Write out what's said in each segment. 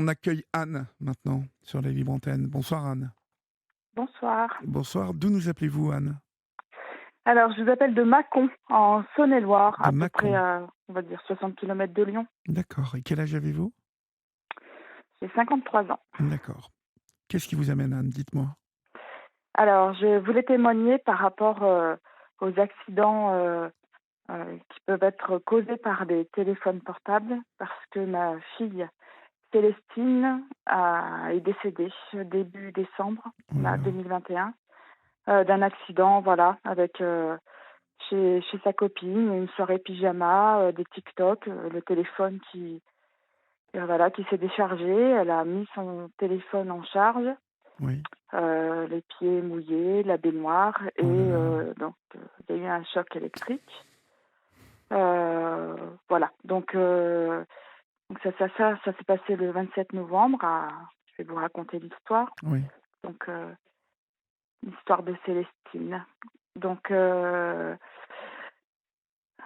On accueille Anne maintenant sur la libre antenne. Bonsoir Anne. Bonsoir. Bonsoir. D'où nous appelez-vous Anne? Alors, je vous appelle de Mâcon, en Saône-et-Loire, De à peu près Mâcon. à, on va dire, 60 kilomètres de Lyon. D'accord. Et quel âge avez-vous? J'ai 53 ans. D'accord. Qu'est-ce qui vous amène Anne? Dites-moi. Alors, je voulais témoigner par rapport aux accidents qui peuvent être causés par des téléphones portables, parce que ma fille Célestine est décédée début décembre Oh là là, là. 2021 d'un accident, voilà, avec chez sa copine, une soirée pyjama, des TikTok, le téléphone voilà, qui s'est déchargé. Elle a mis son téléphone en charge, Oui. les pieds mouillés, la baignoire, et Oh là là. donc il y a eu un choc électrique. Voilà, donc ça s'est passé le 27 novembre. Je vais vous raconter l'histoire. Oui. Donc l'histoire de Célestine. Donc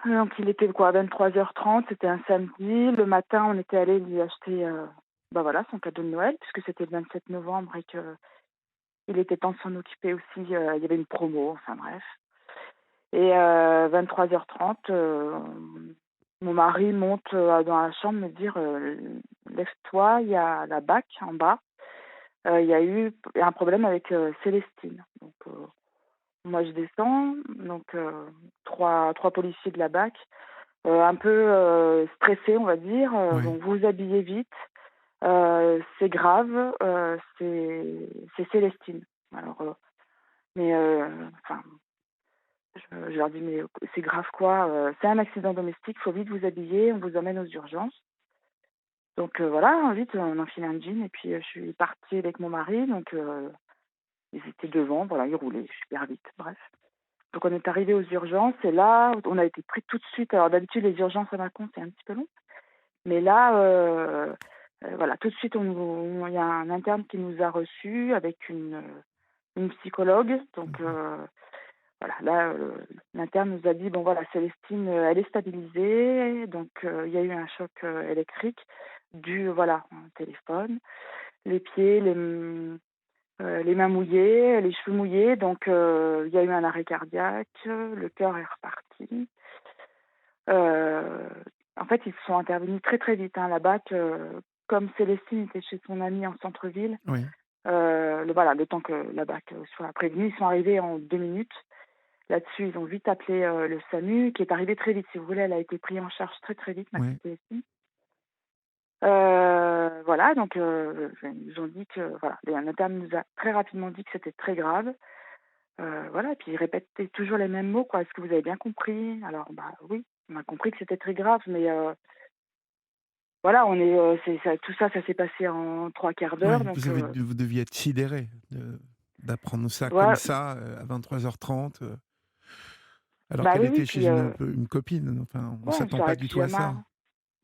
Donc il était quoi, 23h30, c'était un samedi. Le matin, on était allé lui acheter bah voilà, son cadeau de Noël, puisque c'était le 27 novembre et que il était temps de s'en occuper aussi. Il y avait une promo, enfin bref. Et 23h30, mon mari monte dans la chambre me dire lève-toi, il y a la BAC en bas. Il y a eu un problème avec Célestine. Donc moi je descends, donc trois policiers de la BAC. Un peu stressé, on va dire. Oui. Donc vous vous habillez vite. C'est grave. C'est Célestine. Alors, mais enfin, je leur dis mais c'est grave quoi? C'est un accident domestique. Faut vite vous habiller. On vous emmène aux urgences. Donc voilà, vite on enfile un jean et puis je suis partie avec mon mari. Donc ils étaient devant. Voilà, ils roulaient super vite. Bref. Donc on est arrivé aux urgences et là on a été pris tout de suite. Alors d'habitude les urgences à Mâcon c'est un petit peu long. Mais là, voilà, tout de suite, il y a un interne qui nous a reçus avec une psychologue. Donc, Mhm. voilà, là, l'interne nous a dit, bon voilà, Célestine, elle est stabilisée. Donc, il y a eu un choc électrique dû, voilà, au téléphone, les pieds, les mains mouillées, les cheveux mouillés. Donc, il y a eu un arrêt cardiaque, le cœur est reparti. Heu, En fait, ils sont intervenus très, très vite, hein. La BAC, comme Célestine était chez son amie en centre-ville, Oui. le temps que la BAC soit prévenue, ils sont arrivés en 2 minutes. Là-dessus, ils ont vite appelé, le SAMU qui est arrivé très vite. Si vous voulez, elle a été prise en charge très, très vite, ma Oui. petite Célestine. Voilà, donc ils nous ont dit que voilà, un interne nous a très rapidement dit que c'était très grave. Voilà, et puis ils répétaient toujours les mêmes mots, quoi: «Est-ce que vous avez bien compris?» Alors, bah, oui, on a compris que c'était très grave, mais voilà, tout ça, ça s'est passé en trois quarts d'heure, Oui. donc Vous deviez être sidéré d'apprendre ça comme ouais, ça à 23h30, alors bah, qu'elle oui, oui, était chez puis une copine. Enfin, on ouais, s'attend pas soirée du tout à ça. pyjama.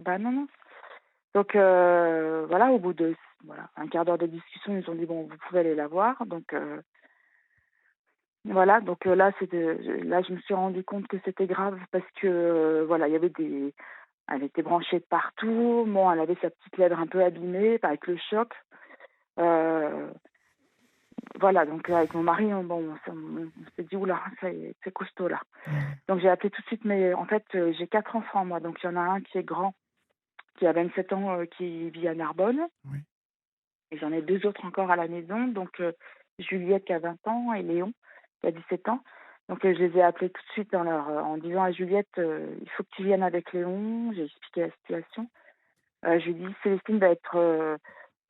Bah, non, non. Donc voilà, au bout de voilà, un quart d'heure de discussion, ils nous ont dit: «Bon, vous pouvez aller la voir», donc voilà, donc là, je me suis rendu compte que c'était grave parce que, voilà, il y avait des elle était branchée de partout. Bon, elle avait sa petite lèvre un peu abîmée, avec le choc. Heu Voilà, donc avec mon mari, on s'est dit: «Ouh là, c'est costaud là». Ouais. Donc j'ai appelé tout de suite, mais en fait, j'ai 4 enfants moi, donc il y en a un qui est grand, qui a 27 ans, qui vit à Narbonne, Oui. et j'en ai 2 autres encore à la maison, donc Juliette qui a 20 ans et Léon qui a 17 ans. Donc je les ai appelés tout de suite en disant à Juliette: «Il faut que tu viennes avec Léon». J'ai expliqué la situation. Je lui ai dit: «Célestine va être,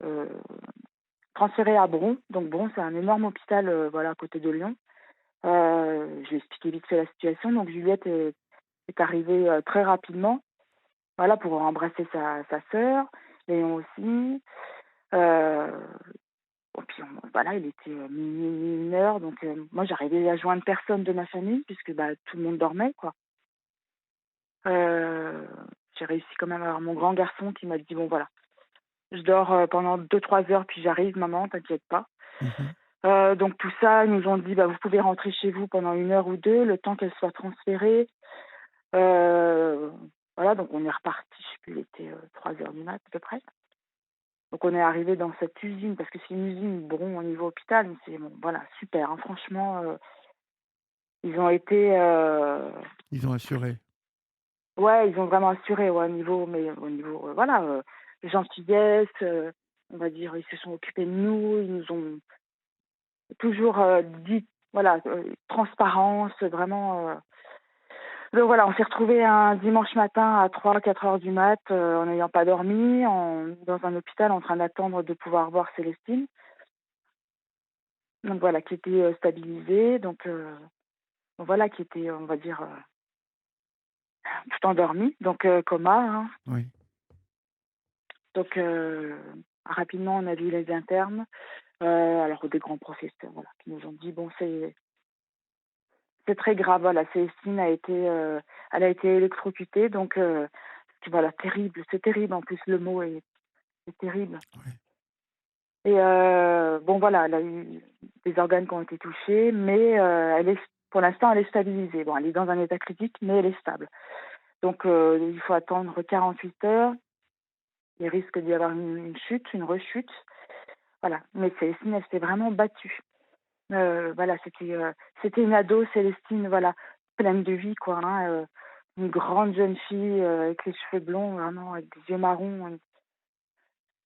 heu, transférée à Bron». Donc Bron, c'est un énorme hôpital, voilà, à côté de Lyon. Je lui ai expliqué vite fait la situation. Donc Juliette est arrivée très rapidement, voilà, pour embrasser sa sœur, Léon aussi. Euh, et puis voilà, il était minuit, 1 heure, donc moi j'arrivais à joindre personne de ma famille puisque bah, tout le monde dormait, quoi. Euh, j'ai réussi quand même à avoir mon grand garçon qui m'a dit bon voilà, je dors pendant 2 3 heures puis j'arrive, maman, t'inquiète pas. Mhm. Donc tout ça, ils nous ont dit bah, vous pouvez rentrer chez vous pendant 1 heure ou 2, le temps qu'elle soit transférée. Heu, voilà, donc on est reparti, je sais plus, il était 3 heures du mat à peu près. Donc on est arrivé dans cette usine, parce que c'est une usine, bon, au niveau hôpital, mais c'est bon, voilà, super, hein, franchement, ils ont été, Ils ont assuré. ouais, ils ont vraiment assuré, ouais, au niveau, voilà, gentillesse, on va dire, ils se sont occupés de nous, ils nous ont toujours, dit, voilà, transparence, vraiment, donc voilà, on s'est retrouvés un dimanche matin à 3 4 heures du mat, en n'ayant pas dormi, dans un hôpital en train d'attendre de pouvoir voir Célestine. Donc voilà, qui était, stabilisée, donc voilà, qui était, on va dire, tout endormie, donc coma, hein. Oui, Donc rapidement, on a vu les internes, alors des grands professeurs, voilà, qui nous ont dit: «Bon, c'est très grave, voilà, Célestine elle a été électrocutée, donc voilà, terrible, c'est terrible, en plus le mot est terrible». oui, Et bon voilà, elle a eu des organes qui ont été touchés, mais pour l'instant, elle est stabilisée. Bon, elle est dans un état critique, mais elle est stable. Donc il faut attendre 48 heures. Il risque d'y avoir une chute, une rechute. Voilà, mais Célestine, elle s'est vraiment battue. Voilà, c'était une ado, Célestine, voilà, pleine de vie, quoi, hein, une grande jeune fille, avec les cheveux blonds, vraiment, avec des yeux marrons,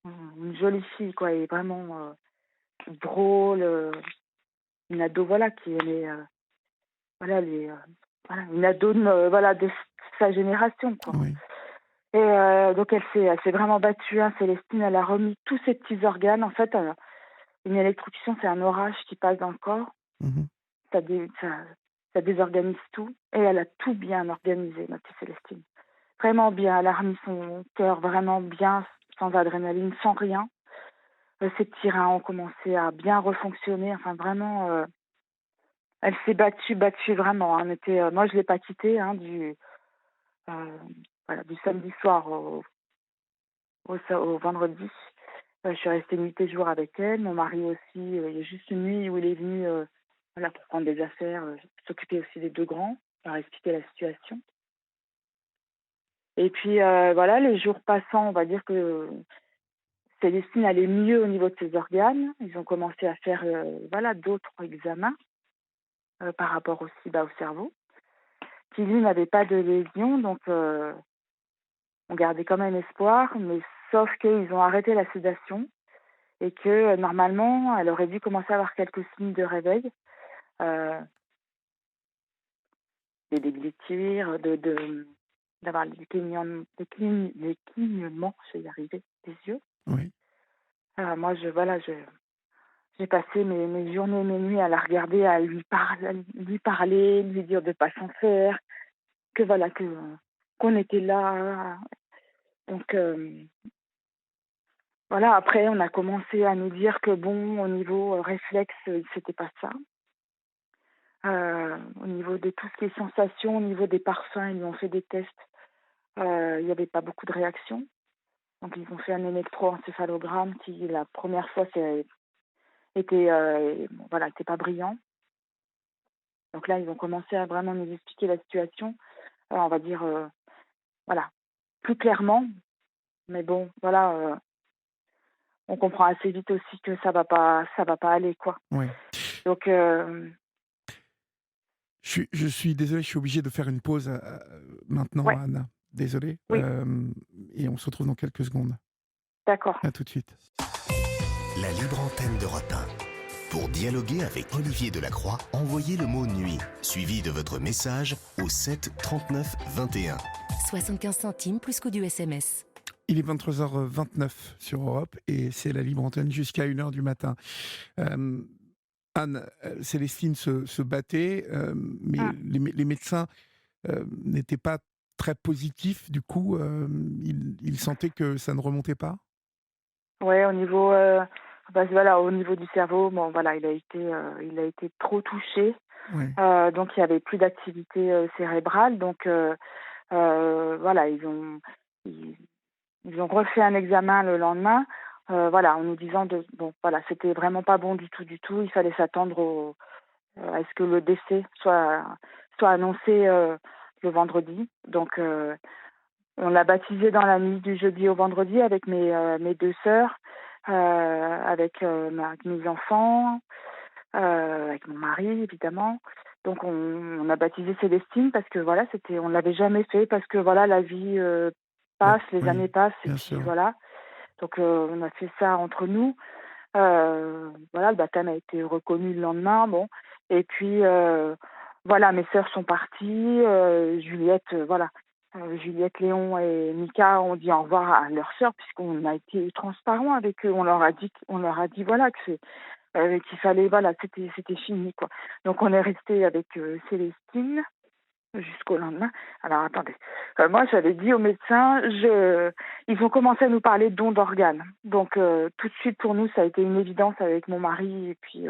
une jolie fille, quoi, et vraiment, drôle, une ado, voilà, qui aimait, voilà, voilà, une ado voilà, de sa génération, quoi. oui. Et donc elle s'est vraiment battue, hein, Célestine. Elle a remis tous ses petits organes. En fait, une électrocution, c'est un orage qui passe dans le corps. Mmh. Ça dé ça ça désorganise tout, et elle a tout bien organisé, ma petite Célestine. Vraiment bien. Elle a remis son cœur vraiment bien, sans adrénaline, sans rien. Ses petits reins ont commencé à bien refonctionner. Enfin vraiment, elle s'est battue, battue vraiment, hein. Moi je l'ai pas quittée, hein, heu, voilà, du samedi soir au vendredi. Je suis restée nuit et jour avec elle. Mon mari aussi, il y a juste une nuit où il est venu, voilà, pour prendre des affaires, s'occuper aussi des 2 grands, leur expliquer la situation. Et puis, voilà, les jours passant, on va dire que Célestine allait mieux au niveau de ses organes. Ils ont commencé à faire, voilà, d'autres examens, par rapport aussi, bah, au cerveau, qui lui n'avait pas de lésion, donc on gardait quand même espoir, mais sauf qu'ils ont arrêté la sédation, et que, normalement, elle aurait dû commencer à avoir quelques signes de réveil, heu, des déglutires, d'avoir des clignements, je vais y arriver, des yeux. Oui, Moi, j'ai passé mes journées, mes nuits à la regarder, à lui parler, lui dire de pas s'en faire, que voilà, qu'on était là. Donc voilà, après on a commencé à nous dire que bon, au niveau, réflexe, c'était pas ça. Au niveau de tout ce qui est sensations, au niveau des parfums, ils lui ont fait des tests, il y avait pas beaucoup de réactions. Donc ils ont fait un électroencéphalogramme qui, la première fois, était, bon, voilà, était pas brillant. Donc là, ils ont commencé à vraiment nous expliquer la situation, on va dire, voilà, plus clairement. Mais bon, voilà, on comprend assez vite aussi que ça va pas aller, quoi. oui. Donc Je suis désolé, je suis obligé de faire une pause, maintenant, ouais, Anna. Désolé, oui, et on se retrouve dans quelques secondes. d'accord. À tout de suite. La libre antenne d'Europe 1. Pour dialoguer avec Olivier Delacroix, envoyez le mot nuit, suivi de votre message au 7 39 21. 75 centimes plus coût du SMS. Il est 23h29 sur Europe et c'est la libre antenne jusqu'à 1h du matin. Hem, Anne, Célestine se battait, mais Mmh. les médecins, n'étaient pas très positifs. Du coup, ils sentaient que ça ne remontait pas? Ouais, au niveau, bah, voilà, au niveau du cerveau, bon, voilà, il a été trop touché, Oui, donc il y avait plus d'activité, cérébrale, donc voilà, ils ils ont refait un examen le lendemain, voilà, en nous disant de bon, voilà, c'était vraiment pas bon du tout. Il fallait s'attendre à ce que le décès soit annoncé, le vendredi. Donc on l'a baptisé dans la nuit du jeudi au vendredi avec mes 2 sœurs. avec mes enfants, avec mon mari évidemment. Donc on a baptisé Célestine parce que voilà, on l'avait jamais fait parce que voilà, la vie passe, les Oui, années passent et bien puis sûr. voilà. Donc on a fait ça entre nous. Voilà, le baptême a été reconnu le lendemain, bon. Et puis voilà, mes sœurs sont parties, Juliette, voilà. Juliette, Léon et Mika ont dit au revoir à leurs sœurs puisqu'on a été transparent avec eux. On leur a dit voilà que qu'il fallait, voilà, c'était fini, quoi. Donc on est resté avec Célestine jusqu'au lendemain. Alors attendez, moi j'avais dit au médecin, ils ont commencé à nous parler de dons d'organes. Donc tout de suite pour nous ça a été une évidence avec mon mari et puis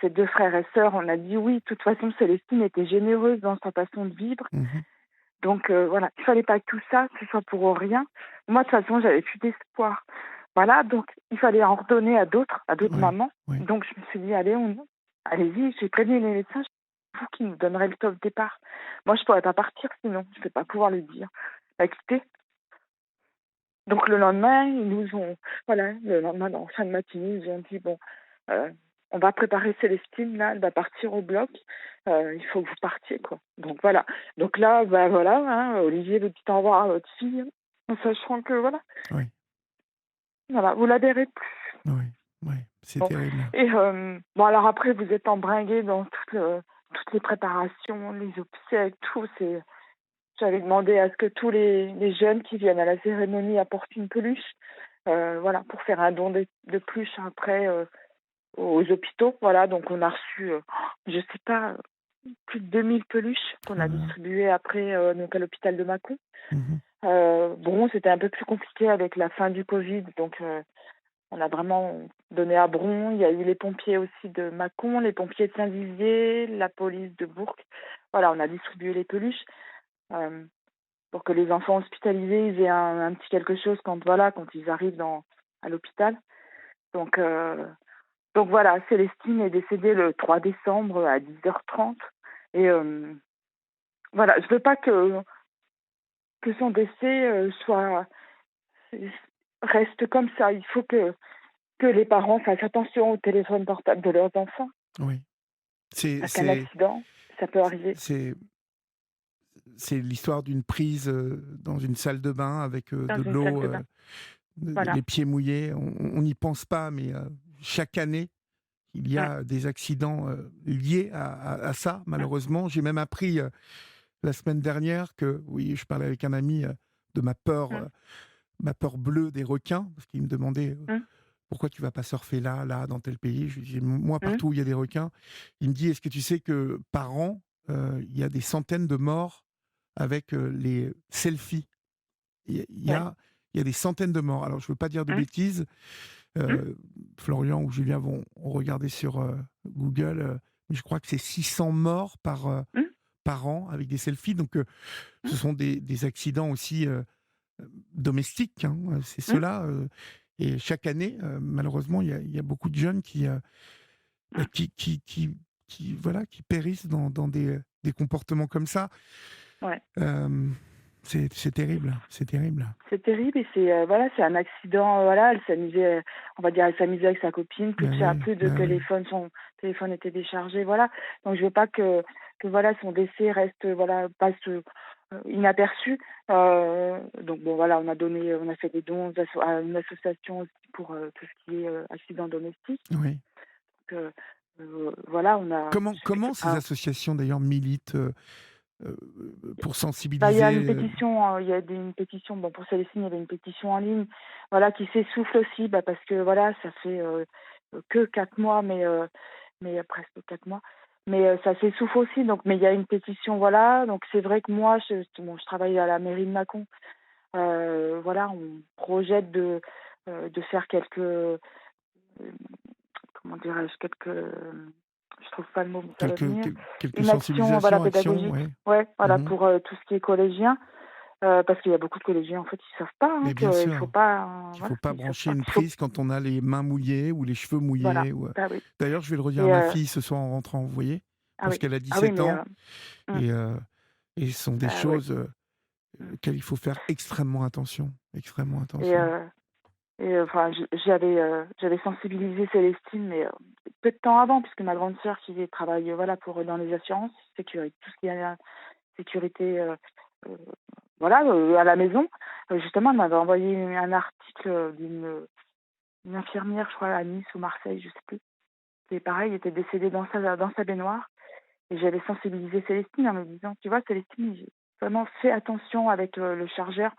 ses deux frères et sœurs. On a dit oui, de toute façon Célestine était généreuse dans sa façon de vivre. Mmh. Donc voilà, il fallait pas que tout ça, ce soit pour rien. Moi, de toute façon, j'avais plus d'espoir. Voilà, donc il fallait en redonner à d'autres Oui, mamans. oui. Donc je me suis dit, allez, allez-y, j'ai prévenu les médecins, c'est vous qui nous donnerez le top départ. Moi, je pourrais pas partir sinon, je vais pas pouvoir le dire. La quitter. Donc le lendemain, le lendemain, en fin de matinée, ils ont dit, bon, euh, on va préparer Célestine, là, elle va partir au bloc, il faut que vous partiez, quoi. Donc voilà. Donc là, bah voilà, hein, Olivier vous dit au revoir à votre fille, en sachant que Oui, voilà, vous la verrez plus. oui, oui, c'est Bon. terrible. Et bon, alors après, vous êtes embringués dans toutes les préparations, les obsèques, tout. J'avais demandé à ce que tous les jeunes qui viennent à la cérémonie apportent une peluche, voilà, pour faire un don de peluche après aux hôpitaux. Voilà, donc on a reçu, je sais pas, plus de 2000 peluches qu'on Oh a là là. distribuées après donc à l'hôpital de Mâcon. Mmh. Bon, c'était un peu plus compliqué avec la fin du Covid, donc on a vraiment donné à Bron. Il y a eu les pompiers aussi de Mâcon, les pompiers de Saint-Dizier, la police de Bourg. Voilà, on a distribué les peluches euh, pour que les enfants hospitalisés ils aient un petit quelque chose quand ils arrivent à l'hôpital. Donc, euh, donc voilà, Célestine est décédée le 3 décembre à 10h30. Et voilà, je veux pas que son décès reste comme ça. Il faut que les parents fassent attention au téléphone portable de leurs enfants. Oui. C'est Parce qu'un c'est accident, ça peut arriver c'est c'est l'histoire d'une prise, dans une salle de bain avec, dans de une salle l'eau, de bain. Voilà. les pieds mouillés. On n'y pense pas, mais chaque année, il y Mm, a des accidents, liés à ça, malheureusement. J'ai même appris, la semaine dernière que oui, je parlais avec un ami, de mm, ma peur bleue des requins, parce qu'il me demandait, mm, pourquoi tu vas pas surfer là, dans tel pays? Je lui dis: «Moi, mm. partout où il y a des requins». Il me dit: «Est-ce que tu sais que par an, il y a des centaines de morts avec, les selfies?» Il y Ouais. a il y a des centaines de morts. Alors je veux pas dire de Mm, bêtises, mm, Florian ou Julien vont regarder sur, Google, mais je crois que c'est 600 morts mm, par an avec des selfies. Donc ce sont des accidents aussi, domestiques, hein, c'est mm, cela, et chaque année, malheureusement, il y a beaucoup de jeunes bah, mm. voilà, qui périssent dans des comportements comme ça. Ouais. Hem, c'est terrible, c'est terrible. C'est terrible et c'est un accident. Voilà, elle s'amusait avec sa copine. Plus Bah de ça, oui, plus de bah oui. téléphone, son téléphone était déchargé. Voilà. Donc je veux pas que voilà son décès reste passe inaperçu. Donc bon voilà, on a fait des dons à une association aussi pour tout ce qui est accident domestique. Oui. Donc, voilà, j'ai fait Comment ces associations d'ailleurs militent, heu, pour bah, il y a une sensibiliser, pétition, une pétition, bon pour Célestine, il y avait une pétition en ligne, voilà, qui s'essouffle aussi, bah, parce que voilà, ça fait que 4 mois, mais presque 4 mois, mais ça s'essouffle aussi, donc mais il y a une pétition, voilà, donc c'est vrai que moi, je travaille à la mairie de Mâcon, voilà, on projette de faire comment dirais-je? Je trouve pas le mot, mais ça va venir. quelques Une action, voilà, sensibilisations, actions, pédagogique, ouais. ouais, voilà, Mmh. pour tout ce qui est collégien. Parce qu'il y a beaucoup de collégiens, en fait, ils savent pas, hein, Mais bien qu'il faut sûr, pas, qu'il faut voilà, pas ils savent brancher pas une qu'il faut prise quand on a les mains mouillées ou les cheveux voilà, mouillés bah, oui D'ailleurs, je vais le redire à et ma fille ce soir en rentrant, vous voyez? ah Parce oui, qu'elle a ah oui, 17 mais ans mmh, et ce sont des bah, oui, choses, mmh auxquelles il faut faire extrêmement attention, extrêmement et attention. Et enfin, j'avais sensibilisé Célestine, mais peu de temps avant, puisque ma grande sœur qui travaille, voilà, dans les assurances, sécurité, tout ce qui est sécurité, heu, voilà, à la maison, justement, elle m'avait envoyé un article d'une infirmière, je crois, à Nice ou Marseille, je sais plus. Et pareil, elle était décédée dans sa baignoire. Et j'avais sensibilisé Célestine en me disant: «Tu vois, Célestine, vraiment fais attention avec, le chargeur,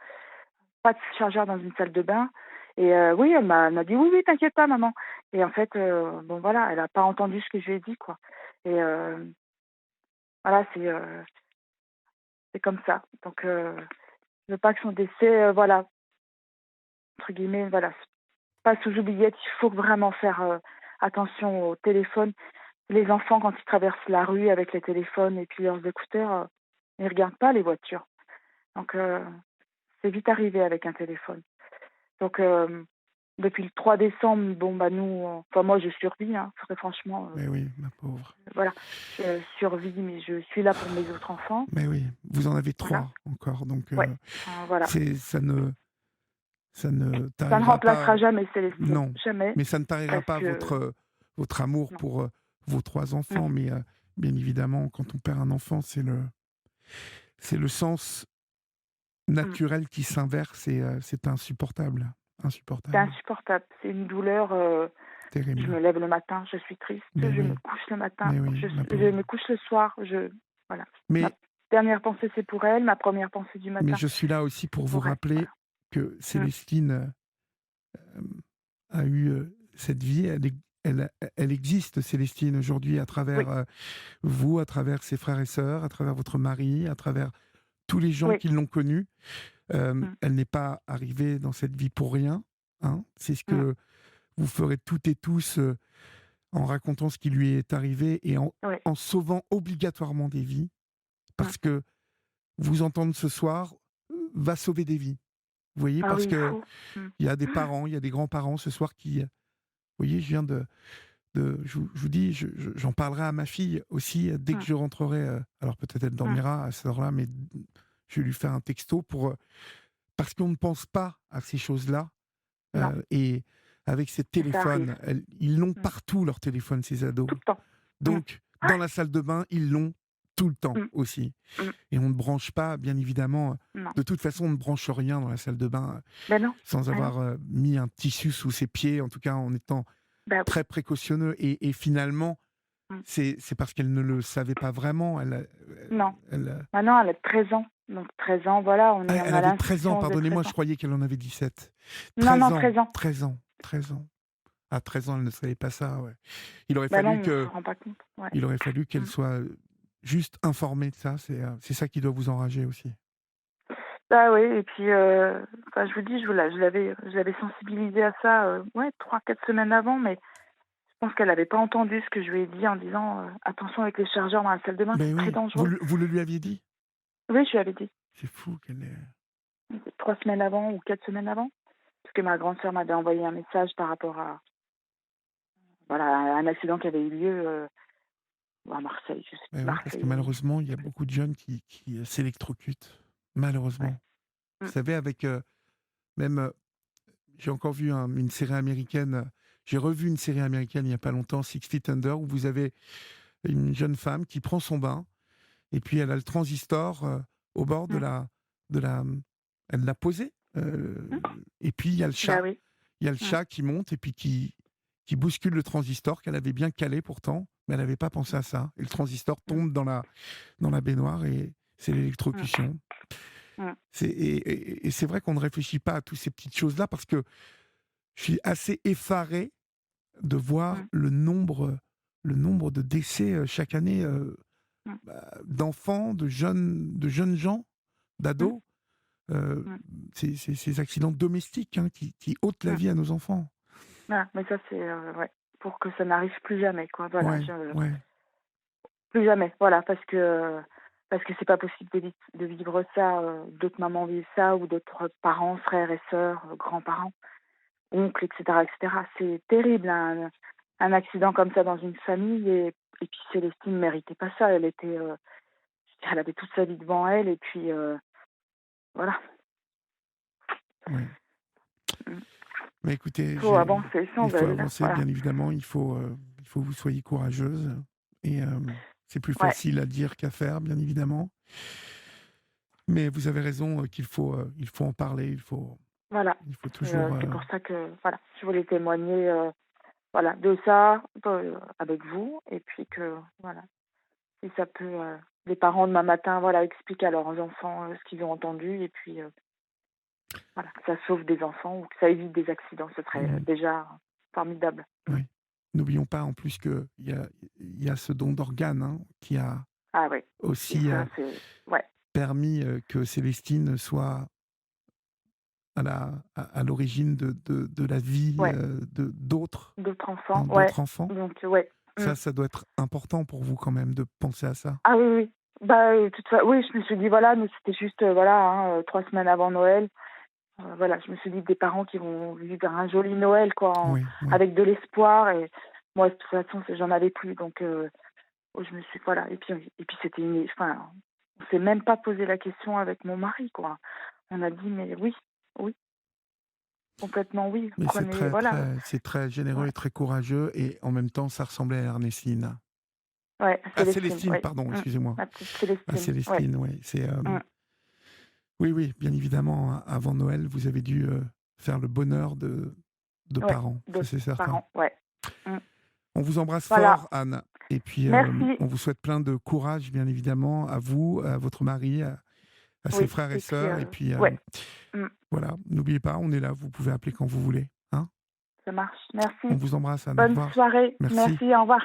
pas de chargeur dans une salle de bain». Et oui, elle m'a dit: «Oui, oui, t'inquiète pas maman». Et en fait, bon voilà, elle a pas entendu ce que je lui ai dit, quoi. Et voilà, c'est comme ça. Donc je veux pas que son décès, voilà, entre guillemets, voilà, passe sous oubliette. Il faut vraiment faire, attention au téléphone. Les enfants, quand ils traversent la rue avec les téléphones et puis leurs écouteurs, ils regardent pas les voitures. Donc c'est vite arrivé avec un téléphone. Donc depuis le 3 décembre, bon, bah, nous, enfin moi je survis, hein, très franchement, Mais oui, ma pauvre. voilà. Je survis, mais je suis là pour mes autres enfants. Mais oui, vous en avez Voilà, 3 encore, donc ouais, voilà. c'est ça ne Ça ne tarira pas, remplacera jamais Célestine, non, jamais, mais ça ne tarira parce pas que votre amour non, pour, vos 3 non, enfants, mais bien évidemment, quand on perd un enfant, c'est le sens mmh. naturel qui s'inverse et c'est insupportable, C'est insupportable, insupportable. C'est une douleur, je terrible. me lève le matin, je suis triste, Mais je me oui, couche le matin, mais oui, ma je pauvre. me couche le soir, voilà. Ma Mais dernière pensée, c'est pour elle, ma première pensée du mais matin, je suis là aussi pour c'est vous pour elle, rappeler voilà. que Mmh, Célestine, a eu, cette vie, elle existe, Célestine, aujourd'hui à oui, travers, vous, à travers ses frères et sœurs, à travers votre mari, à travers tous les gens oui, qui l'ont connue. mmh, Elle n'est pas arrivée dans cette vie pour rien, hein. C'est ce mmh, que vous ferez toutes et tous, en racontant ce qui lui est arrivé et oui, en sauvant obligatoirement des vies, mmh. parce que vous entendre ce soir, va sauver des vies. Vous voyez? Ah oui, Parce il qu'il faut. Mmh. y a des parents, il y a des grands-parents ce soir qui, vous voyez, je viens je vous dis, j'en parlerai à ma fille aussi, dès que Mmh, je rentrerai, alors peut-être elle mmh. dormira à cette heure-là, mais je vais lui faire un texto parce qu'on ne pense pas à ces choses-là, Non, et avec ces mais ça arrive. téléphones, ils l'ont Mmh. partout leurs téléphones, ces ados. Tout le temps. Mmh. Donc Ouais. dans la salle de bain, ils l'ont tout le temps Mmh, aussi, mmh. et on ne branche pas, bien évidemment, Non. de toute façon, on ne branche rien dans la salle de bain, Ben non, sans ben non. avoir, mis un tissu sous ses pieds, en tout cas en étant Bah oui. très précautionneux, et finalement, Mmh. c'est parce qu'elle ne le savait pas vraiment. Non. Elle, Maintenant, elle a 13 ans. Donc 13 ans, voilà, on elle a avait 13 ans, l'insouciance de 13 pardonnez-moi, je ans. croyais qu'elle en avait 17. Non, 13 non, ans, 13 ans. 13 ans, 13 ans. À 13 ans, elle ne savait pas ça, ouais. Il aurait Ben non, fallu on se que rend pas compte. Ouais. il aurait fallu qu'elle Mmh. soit, juste informée de ça, c'est ça qui doit vous enrager aussi. Bah oui, et puis enfin, je vous dis, je l'avais sensibilisée à ça, ouais, 3-4 semaines avant, mais je pense qu'elle avait pas entendu ce que je lui ai dit en disant, «Attention avec les chargeurs dans la salle de bain, Mais c'est très oui, vous dangereux». le lui aviez dit? Oui, je lui avais dit. C'est fou qu'elle ait 3 semaines avant ou 4 semaines avant. Parce que ma grande sœur m'avait envoyé un message par rapport à, voilà, à un accident qui avait eu lieu, à Marseille, je sais plus, mais oui, parce que Marseille ou malheureusement, il y je a sais plus. beaucoup de jeunes qui, s'électrocutent, Ouais. malheureusement. Vous Mmh. savez, avec, même, j'ai encore vu une série américaine, j'ai revu une série américaine il n'y a pas longtemps, Six Feet Under, où vous avez une jeune femme qui prend son bain et puis elle a le transistor, au bord Mmh. de la elle l'a posé, Mmh. et puis Bah oui. il y a le Mmh. chat qui monte et puis qui bouscule le transistor qu'elle avait bien calé pourtant, mais elle n'avait pas pensé à ça, et le transistor Mmh. tombe dans la baignoire et c'est Mmh. l'électrocution. Mmh. Et c'est vrai qu'on ne réfléchit pas à toutes ces petites choses-là, parce que je suis assez effaré de voir Mmh. le nombre de décès, chaque année, Mmh. d'enfants, de jeunes gens, Mmh. d'ados, heu, Mmh. ces accidents domestiques, hein, qui ôtent la Mmh. vie à nos enfants. Voilà, mais ça c'est, ouais, pour que ça n'arrive plus jamais, quoi. Voilà, Ouais, ouais, plus jamais, voilà, parce que c'est pas possible de vivre ça, d'autres mamans vivent ça ou d'autres parents, frères et sœurs, grands-parents, oncles, et cetera, et cetera. C'est terrible un accident comme ça dans une famille. Et puis Célestine méritait pas ça. Elle était, elle avait toute sa vie devant elle et puis, voilà. ouais. Mmh. Mais écoutez, Il faut avancer sans il faut elle. avancer, Voilà. bien évidemment. Il faut que vous soyez courageuse. Et c'est plus Ouais, facile à dire qu'à faire, bien évidemment. Mais vous avez raison il faut en parler. voilà. Il faut Et, toujours. c'est pour ça que voilà, je voulais témoigner voilà, de ça avec vous. Et puis que voilà, si ça peut, les parents demain matin voilà, expliquent à leurs enfants ce qu'ils ont entendu. Et puis voilà, que ça sauve des enfants ou que ça évite des accidents. Ce serait Mhm. déjà formidable. Oui. N'oublions pas en plus il y a ce don d'organes hein, qui a Ah oui. Et aussi ça, c'est... Ouais, permis que Célestine soit à l'origine de la vie ouais. d'autres D'autres hein, enfants, ouais. d'autres enfants. Donc, ouais. Mm. Ça doit être important pour vous quand même de penser à ça. Ah oui, oui. Bah, oui, je me suis dit, voilà, nous, c'était juste, voilà, 3 semaines avant Noël. Voilà, je me suis dit des parents qui vont vivre un joli Noël, quoi, Oui, oui. avec de l'espoir. Et moi, de toute façon, j'en avais plus. Donc, je me suis, voilà. Et puis c'était enfin, on s'est même pas posé la question avec mon mari, quoi. On a dit, mais oui, oui, complètement oui. Mais Prenez, voilà. c'est très généreux Ouais, et très courageux et en même temps, ça ressemblait à Ernestine. ouais, À Célestine, Célestine, oui. pardon, Mm. excusez-moi. Ma petite À Célestine, ouais. Célestine, oui. Mm. Oui, oui, bien évidemment, hein, avant Noël, vous avez dû faire le bonheur de Ouais, parents, ça de c'est certain. parents, ouais. Mm. On vous embrasse Voilà. fort, Anne. Et puis, Merci. on vous souhaite plein de courage, bien évidemment, à vous, à votre mari, à ses Oui. frères et Et puis, sœurs. Et puis, ouais. Mm. voilà, n'oubliez pas, on est là, vous pouvez appeler quand vous voulez. Hein. Ça marche. Merci. On vous embrasse, Anne. Au Bonne revoir. soirée. Merci. Merci. Au revoir.